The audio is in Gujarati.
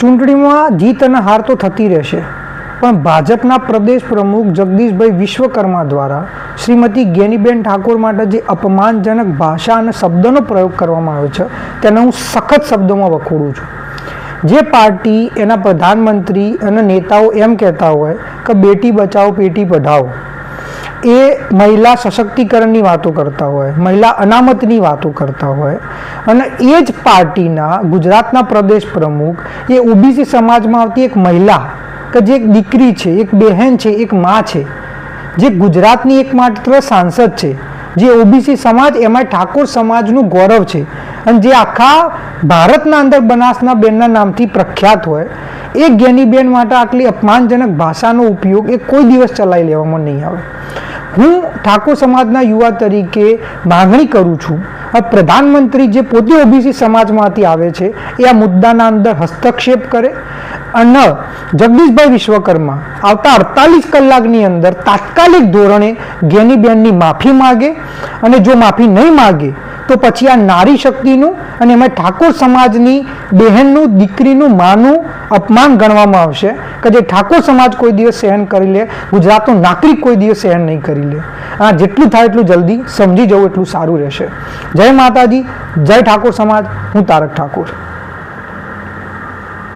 ચૂંટણીમાં જીત અને હાર તો થતી રહેશે, પણ ભાજપના પ્રદેશ પ્રમુખ જગદીશભાઈ વિશ્વકર્મા દ્વારા શ્રીમતી જ્ઞાનીબેન ઠાકોર માટે જે અપમાનજનક ભાષા અને શબ્દનો પ્રયોગ કરવામાં આવ્યો છે તેને હું સખત શબ્દોમાં વખોડું છું. જે પાર્ટી એના પ્રધાનમંત્રી અને નેતાઓ એમ કહેતા હોય કે બેટી બચાવો બેટી પઢાઓ, એ મહિલા સશક્તિકરણની વાતો કરતા હોય, મહિલા અનામતની વાતો કરતા હોય, અને એ જ પાર્ટીના ગુજરાતના પ્રદેશ પ્રમુખ એ ઓબીસી સમાજમાં આવતી એક મહિલા કે જે એક દીકરી છે, એક બહેન છે, એક મા છે, જે ગુજરાતની એકમાત્ર સાંસદ છે, જે ઓબીસી સમાજ એમાં ઠાકોર સમાજનું ગૌરવ છે અને જે આખા ભારતના અંદર બનાસના બેનના નામથી પ્રખ્યાત હોય, એ જ્ઞાનીબેન માટે આટલી અપમાનજનક ભાષાનો ઉપયોગ એ કોઈ દિવસ ચલાવી લેવામાં નહીં આવે. હું ઠાકોર સમાજના યુવા તરીકે માગણી કરું છું, પ્રધાનમંત્રી જે પોતે ઓબીસી સમાજમાંથી આવે છે એ આ મુદ્દાના અંદર હસ્તક્ષેપ કરે અને જગદીશભાઈ વિશ્વકર્મા આવતા 48 કલાકની અંદર તાત્કાલિક ધોરણે જ્ઞાનીબેનની માફી માગે, અને જો માફી નહીં માગે તો પછી આ નારી શક્તિનું અને એમાં ઠાકોર સમાજની બહેનનું, દીકરીનું, માનું અપમાન ગણવામાં આવશે કે જે ઠાકોર સમાજ કોઈ દિવસ સહન કરી લે, ગુજરાતનો નાગરિક કોઈ દિવસ સહન નહીં કરી લે. આ જેટલું થાય એટલું જલ્દી સમજી જવું એટલું સારું રહેશે. જય માતાજી, જય ઠાકોર સમાજ. હું તારક ઠાકોર.